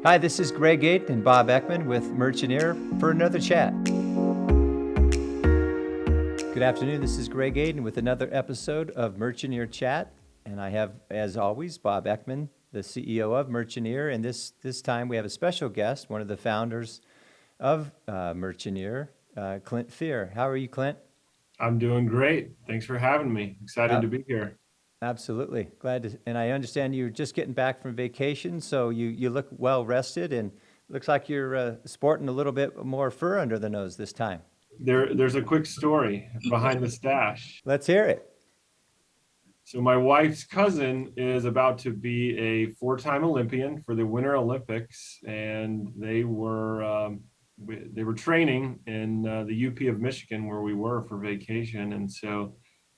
Hi, this is Greg Gate and Bob Eckman with Merchanier for another chat. Good afternoon, this is Greg Aiden with another episode of Merchanier Chat. And I have, as always, Bob Eckman, the CEO of Merchanier. And this time we have a special guest, one of the founders of Merchanier, Clint Fear. How are you, Clint? I'm doing great. Thanks for having me. Excited Uh, to be here. Absolutely. Glad to, and I understand you're just getting back from vacation, so you look well rested and looks like you're sporting a little bit more fur under the nose this time. There's a quick story behind the stash. Let's hear it. So my wife's cousin is about to be a four-time Olympian for the Winter Olympics, and they were training in the UP of Michigan where we were for vacation, and so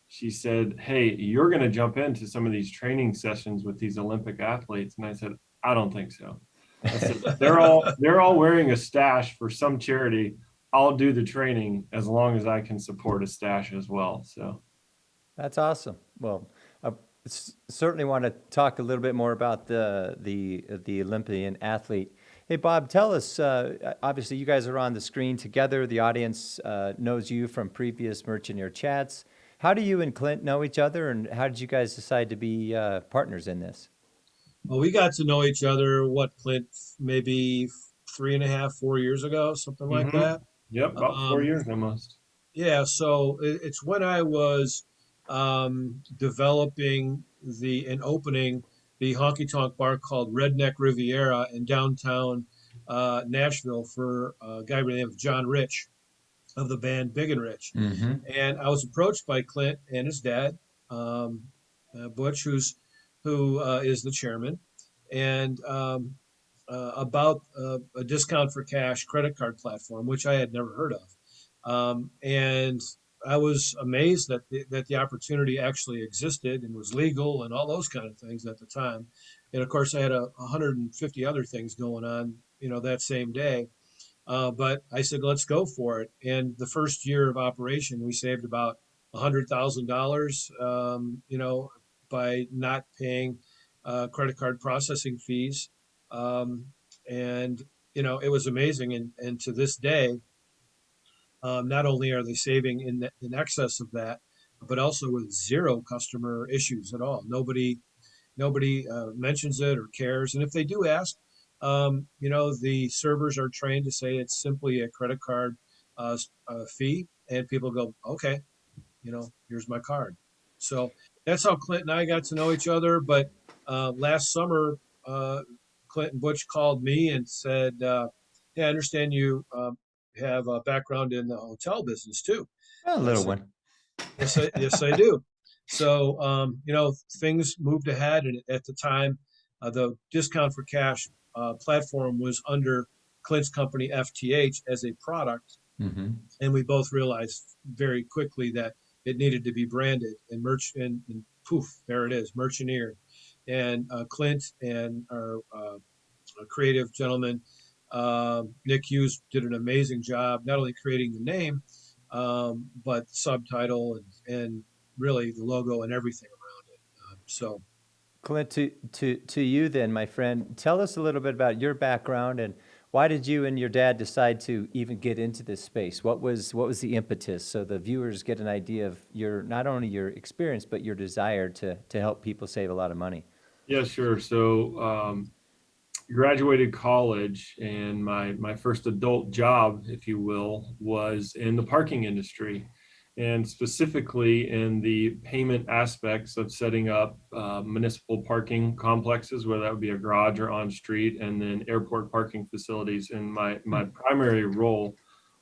she said, "Hey, you're going to jump into some of these training sessions with these Olympic athletes," and I said, "I don't think so." I said, "They're all wearing a stash for some charity. I'll do the training as long as I can support a stash as well." So. That's awesome. Well, I certainly want to talk a little bit more about the Olympian athlete. Hey, Bob, tell us. Obviously, you guys are on the screen together. The audience knows you from previous Merchanier chats. How do you and Clint know each other, and how did you guys decide to be partners in this? Well, we got to know each other, Clint, maybe 3.5, 4 years ago, something like Mm-hmm. that. Yep, about four Um, years almost. yeah, so it's when I was developing and opening the honky tonk bar called Redneck Riviera in downtown Nashville for a guy by the name of John Rich of the band Big and Rich. Mm-hmm. And I was approached by Clint and his dad, um, Butch, who is the chairman, and about a discount for cash credit card platform, which I had never heard of. And I was amazed that the opportunity actually existed and was legal and all those kind of things at the time. And of course, I had 150 other things going on, that same day. But I said, let's go for it. And the first year of operation, we saved about $100,000, by not paying credit card processing fees. Um, and, it was amazing. And to this day, not only are they saving in excess of that, but also with zero customer issues at all. Nobody mentions it or cares. And if they do ask, the servers are trained to say it's simply a credit card fee, and people go, okay, here's my card. So that's how Clint and I got to know each other. But last summer, Clint and Butch called me and said, "Hey, I understand you have a background in the hotel business too." A And I little said, one. yes, I do. So, things moved ahead, and at the time, the discount for cash platform was under Clint's company FTH as a product, Mm-hmm. and we both realized very quickly that it needed to be branded and poof, there it is, Merchanier. And Clint and our creative gentleman, Nick Hughes, did an amazing job, not only creating the name, but the subtitle and really the logo and everything around it. So Clint, to you then, my friend, tell us a little bit about your background and why did you and your dad decide to even get into this space? What was the impetus so the viewers get an idea of your not only your experience but your desire to help people save a lot of money? Yeah, sure. So graduated college, and my first adult job, if you will, was in the parking industry, and specifically in the payment aspects of setting up municipal parking complexes, whether that would be a garage or on street, and then airport parking facilities. And my primary role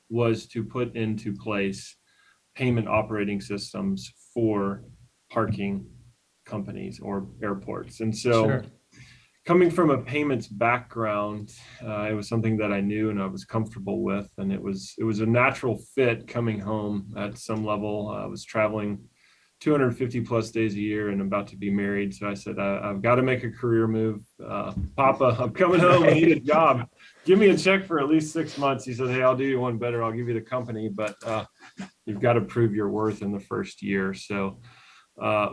was to put into place payment operating systems for parking companies or airports. And so Sure. coming from a payments background, it was something that I knew and I was comfortable with, and it was a natural fit coming home at some level. I was traveling 250 plus days a year and about to be married, so I said I've got to make a career move. Papa, I'm coming home. I need a Right. job. Give me a check for at least 6 months. He said, "Hey, I'll do you one better. I'll give you the company, but you've got to prove your worth in the first year." So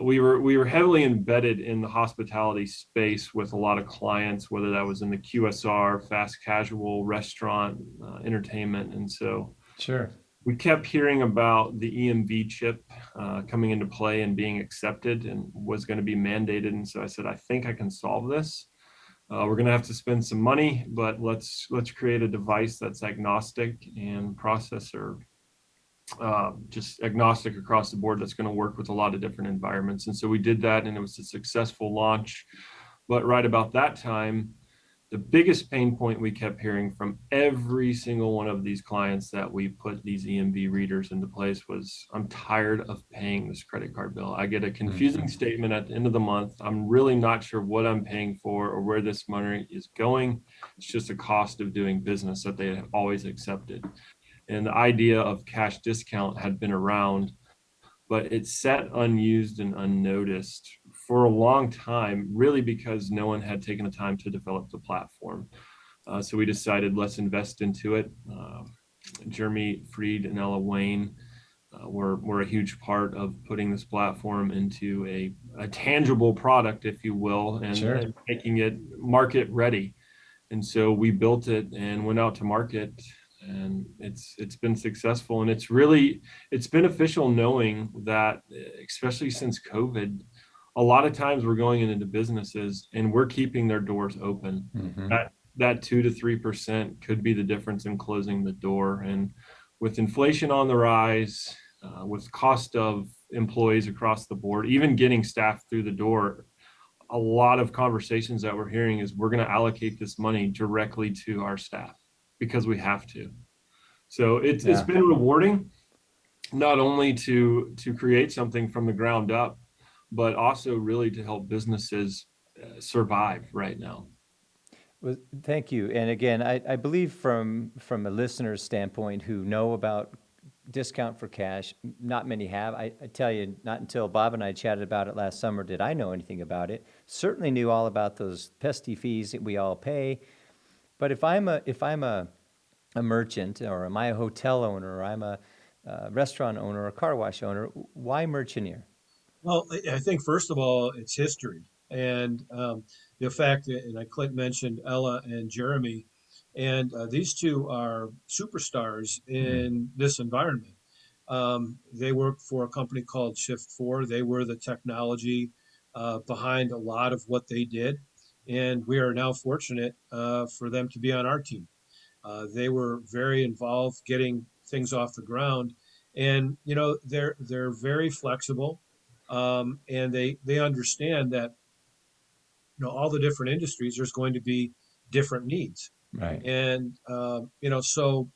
we were heavily embedded in the hospitality space with a lot of clients, whether that was in the QSR, fast casual, restaurant, entertainment, and so Sure. we kept hearing about the EMV chip coming into play and being accepted and was going to be mandated. And so I said, I think I can solve this. We're going to have to spend some money, but let's create a device that's agnostic and processor just agnostic across the board that's going to work with a lot of different environments. And so we did that, and it was a successful launch. But right about that time, the biggest pain point we kept hearing from every single one of these clients that we put these EMV readers into place was, I'm tired of paying this credit card bill. I get a confusing statement at the end of the month. I'm really not sure what I'm paying for or where this money is going. It's just a cost of doing business that they have always accepted. And the idea of cash discount had been around, but it sat unused and unnoticed for a long time, really because no one had taken the time to develop the platform. So we decided, let's invest into it. Jeremy Freed and Ella Wayne were a huge part of putting this platform into a tangible product, if you will, and making it market ready. And so we built it and went out to market, and it's been successful, and it's beneficial knowing that, especially since COVID, a lot of times we're going into businesses and we're keeping their doors open. That 2 to 3% could be the difference in closing the door. And with inflation on the rise, with cost of employees across the board, even getting staff through the door, a lot of conversations that we're hearing is we're going to allocate this money directly to our staff because we have to. So it's been rewarding, not only to create something from the ground up, but also really to help businesses survive right now. Well, thank you. And again, I believe from a listener's standpoint who know about discount for cash, not many have. I tell you, not until Bob and I chatted about it last summer did I know anything about it. Certainly knew all about those pesky fees that we all pay. But if I'm a merchant, or am I a hotel owner, or I'm a restaurant owner or a car wash owner, why Merchanier? Well, I think first of all, it's history, and the fact that, and Clint mentioned Ella and Jeremy, and these two are superstars in this environment. They worked for a company called Shift4. They were the technology behind a lot of what they did, and we are now fortunate for them to be on our team. They were very involved getting things off the ground, and they're very flexible, and they understand that all the different industries there's going to be different needs, Right. and so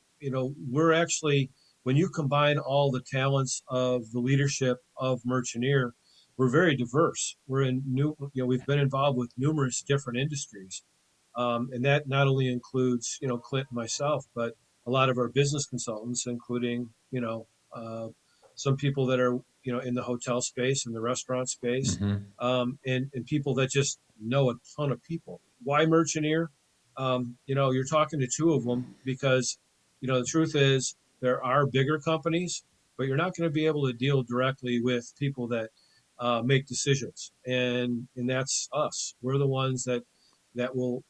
we're actually, when you combine all the talents of the leadership of Merchanier, we're very diverse. We're in we've been involved with numerous different industries. And that not only includes, Clint and myself, but a lot of our business consultants, including, some people that are, in the hotel space and the restaurant space, and people that just know a ton of people. Why Merchanier? You're talking to two of them because, the truth is there are bigger companies, but you're not going to be able to deal directly with people that make decisions, and that's us. We're the ones that will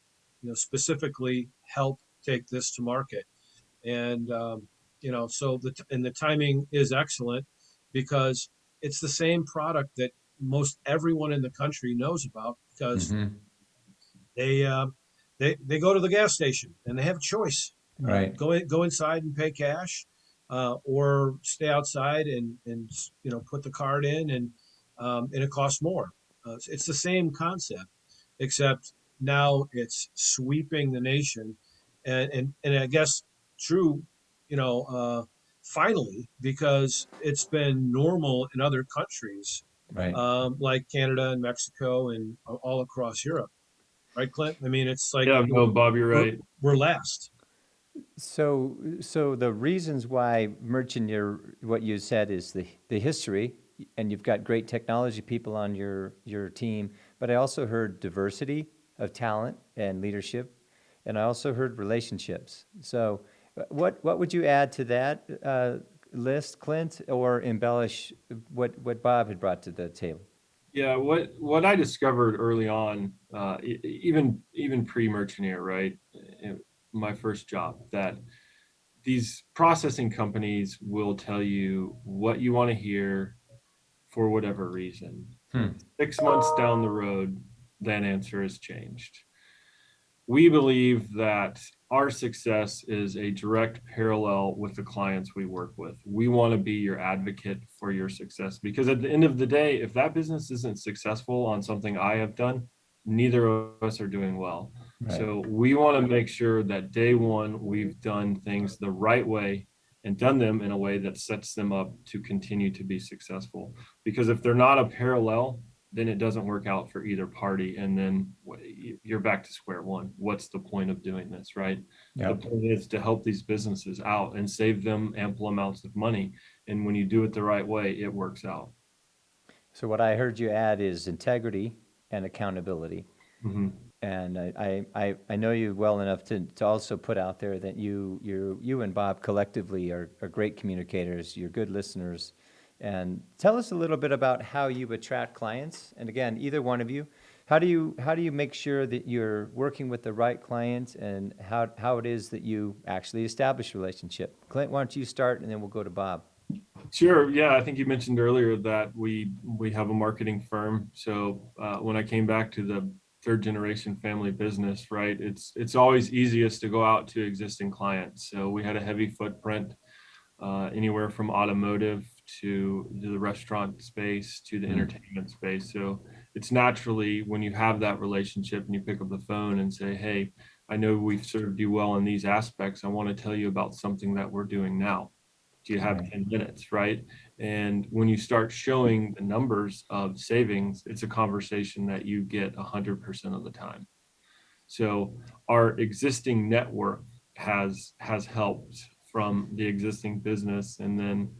specifically help take this to market. And so the timing is excellent because it's the same product that most everyone in the country knows about, because they uh, they go to the gas station and they have a choice. Right. Go inside and pay cash, or stay outside and put the card in, and it costs more. It's the same concept, except now it's sweeping the nation, and I guess true, finally, because it's been normal in other countries, Right. like Canada and Mexico and all across Europe, right, Clint? I mean, it's like Yeah, no, Bob, you're we're, right. we're last. So the reasons why Merchanier, what you said is the history, and you've got great technology people on your team, but I also heard diversity of talent and leadership, and I also heard relationships. So what would you add to that, list, Clint, or embellish what Bob had brought to the table? Yeah, what I discovered early on, even pre-Merchanier, right? My first job, that these processing companies will tell you what you want to hear for whatever reason. Hmm. 6 months down the road, that answer has changed. We believe that our success is a direct parallel with the clients we work with. We want to be your advocate for your success, because at the end of the day, if that business isn't successful on something I have done, neither of us are doing well. Right. So we want to make sure that day one, we've done things the right way and done them in a way that sets them up to continue to be successful. Because if they're not a parallel, then it doesn't work out for either party. And then you're back to square one. What's the point of doing this, right? Yeah. The point is to help these businesses out and save them ample amounts of money. And when you do it the right way, it works out. So what I heard you add is integrity and accountability. Mhm. And I know you well enough to also put out there that you and Bob collectively are great communicators. You're good listeners. And tell us a little bit about how you attract clients. And again, either one of you, how do you make sure that you're working with the right client, and how it is that you actually establish a relationship? Clint, why don't you start, and then we'll go to Bob. Sure. Yeah, I think you mentioned earlier that we have a marketing firm. So when I came back to the third generation family business, right, it's always easiest to go out to existing clients. So we had a heavy footprint, anywhere from automotive to the restaurant space to the entertainment space. So it's naturally, when you have that relationship and you pick up the phone and say, hey, I know we've served you well in these aspects. I want to tell you about something that we're doing now. Do you have Right. 10 minutes, right? And when you start showing the numbers of savings, it's a conversation that you get 100% of the time. So our existing network has helped from the existing business. And then,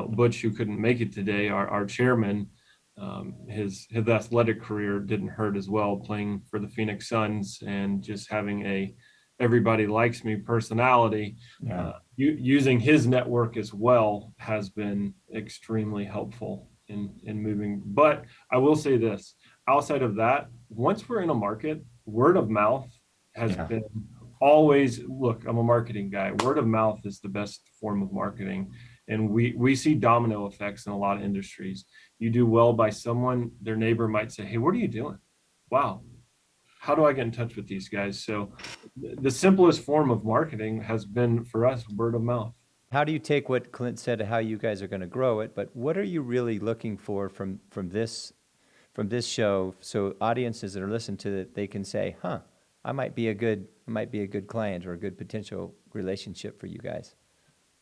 Butch, who couldn't make it today, our chairman, his athletic career didn't hurt as well, playing for the Phoenix Suns and just having a everybody likes me personality. Yeah. Using his network as well has been extremely helpful in moving. But I will say this, outside of that, once we're in a market, word of mouth has Yeah. been always, look, I'm a marketing guy. Word of mouth is the best form of marketing. And we see domino effects in a lot of industries. You do well by someone, their neighbor might say, hey, what are you doing? Wow, how do I get in touch with these guys? So the simplest form of marketing has been for us word of mouth. How do you take what Clint said, how you guys are going to grow it, but what are you really looking for from this show, so audiences that are listening to it, they can say, huh, I might be a good client or a good potential relationship for you guys?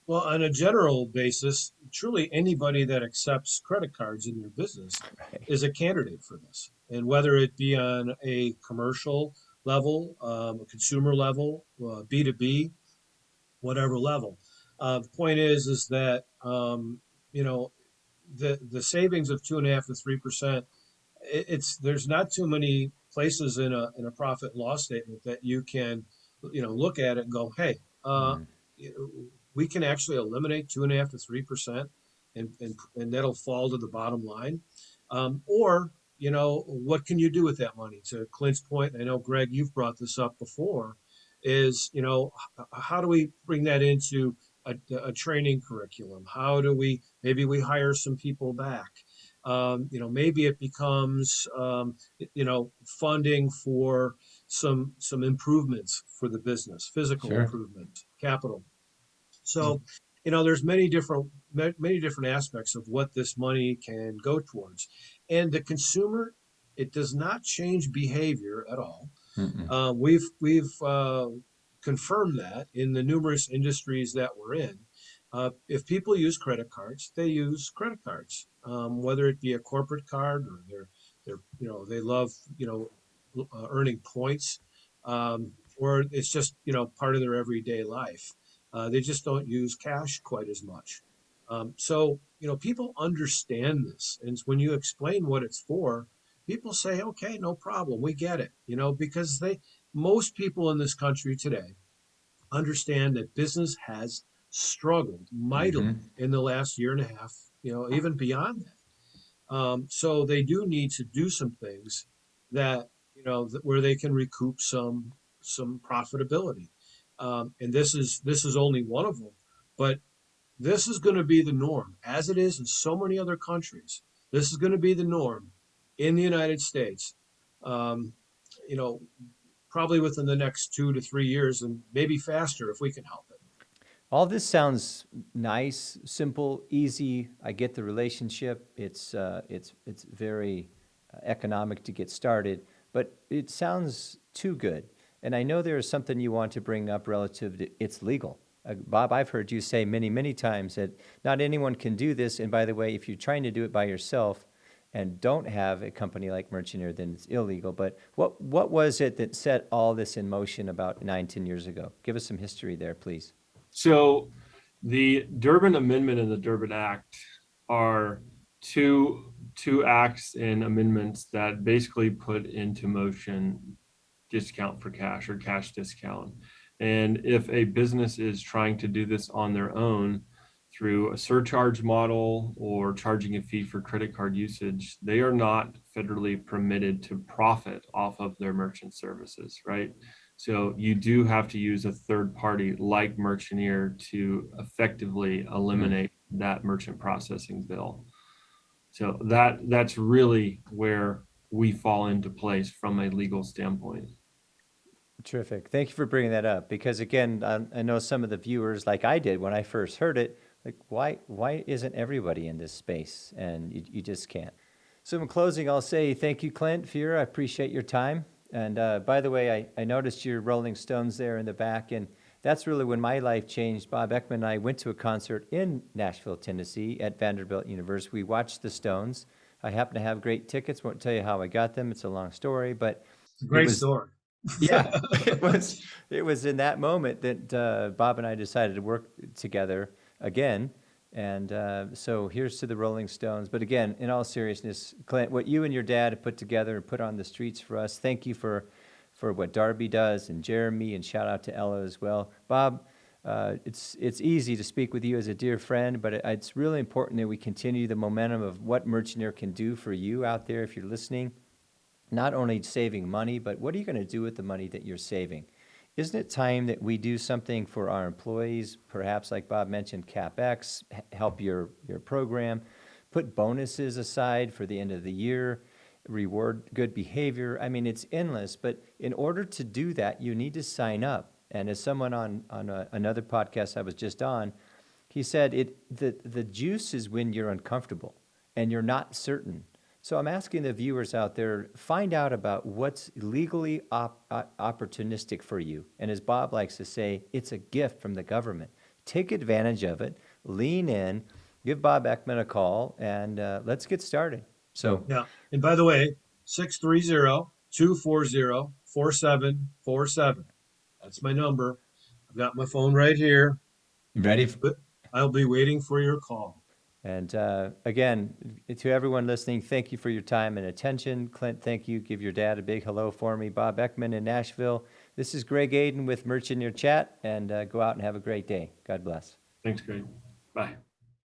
Well, on a general basis, truly anybody that accepts credit cards in their business Right. is a candidate for this. And whether it be on a commercial level, a consumer level, B2B, whatever level. The point is that you know the savings of 2.5 to 3%. It's there's not too many places in a profit and loss statement that you can look at it and go, hey, Mm. we can actually eliminate 2.5 to 3%, and that'll fall to the bottom line. Or what can you do with that money? To Clint's point, I know Greg, you've brought this up before, is how do we bring that into a training curriculum? How do we maybe we hire some people back? Maybe it becomes funding for some improvements for the business, physical Sure. improvement, capital. So, there's many different aspects of what this money can go towards, and the consumer, it does not change behavior at all. Mm-mm. We've confirmed that in the numerous industries that we're in. If people use credit cards, they use credit cards, whether it be a corporate card or they love earning points, or it's just part of their everyday life. They just don't use cash quite as much. So people understand this, and when you explain what it's for, people say, "Okay, no problem, we get it." Because most people in this country today understand that business has struggled mightily in the last year and a half, even beyond that. So they do need to do some things that, where they can recoup some profitability. And this is only one of them, but this is going to be the norm, as it is in so many other countries. This is going to be the norm in the United States. Um, you know, Probably within the next 2 to 3 years, and maybe faster if we can help it. All this sounds nice, simple, easy. I get the relationship. It's very economic to get started, but it sounds too good. And I know there is something you want to bring up relative to it's legal. Bob, I've heard you say many, many times that not anyone can do this. And by the way, if you're trying to do it by yourself and don't have a company like Merchanier, then it's illegal. But what was it that set all this in motion about 9, 10 years ago? Give us some history there, please. So the Durbin Amendment and the Durbin Act are two acts and amendments that basically put into motion discount for cash or cash discount. And if a business is trying to do this on their own through a surcharge model or charging a fee for credit card usage, they are not federally permitted to profit off of their merchant services, right? So you do have to use a third party like Merchanier to effectively eliminate that merchant processing bill. So that's really where we fall into place from a legal standpoint. Terrific. Thank you for bringing that up because again, I know some of the viewers, like I did when I first heard it, like why isn't everybody in this space? And you just can't. So in closing, I'll say thank you, Clint Fuhrer. I appreciate your time. And by the way, I noticed your Rolling Stones there in the back, and that's really when my life changed. Bob Ekman and I went to a concert in Nashville, Tennessee at Vanderbilt University. We watched the Stones. I happen to have great tickets. Won't tell you how I got them. It's a long story, but Great story. yeah, it was in that moment that Bob and I decided to work together again. And so here's to the Rolling Stones. But again, in all seriousness, Clint, what you and your dad have put together and put on the streets for us, thank you for what Darby does and Jeremy, and shout out to Ella as well. Bob, it's easy to speak with you as a dear friend, but it's really important that we continue the momentum of what Merchanier can do for you out there if you're listening. Not only saving money, but what are you going to do with the money that you're saving? Isn't it time that we do something for our employees, perhaps like Bob mentioned, CapEx, help your program, put bonuses aside for the end of the year, reward good behavior? I mean, it's endless, but in order to do that, you need to sign up. And as someone on another podcast I was just on, he said the juice is when you're uncomfortable and you're not certain. So I'm asking the viewers out there, find out about what's legally opportunistic for you. And as Bob likes to say, it's a gift from the government. Take advantage of it, lean in, give Bob Ekman a call, and let's get started. So Yeah. And by the way, 630-240-4747. That's my number. I've got my phone right here. ready? But I'll be waiting for your call. And again, to everyone listening, thank you for your time and attention. Clint, thank you. Give your dad a big hello for me. Bob Ekman in Nashville. This is Greg Aden with Merchanier Chat, and go out and have a great day. God bless. Thanks, Greg. Bye.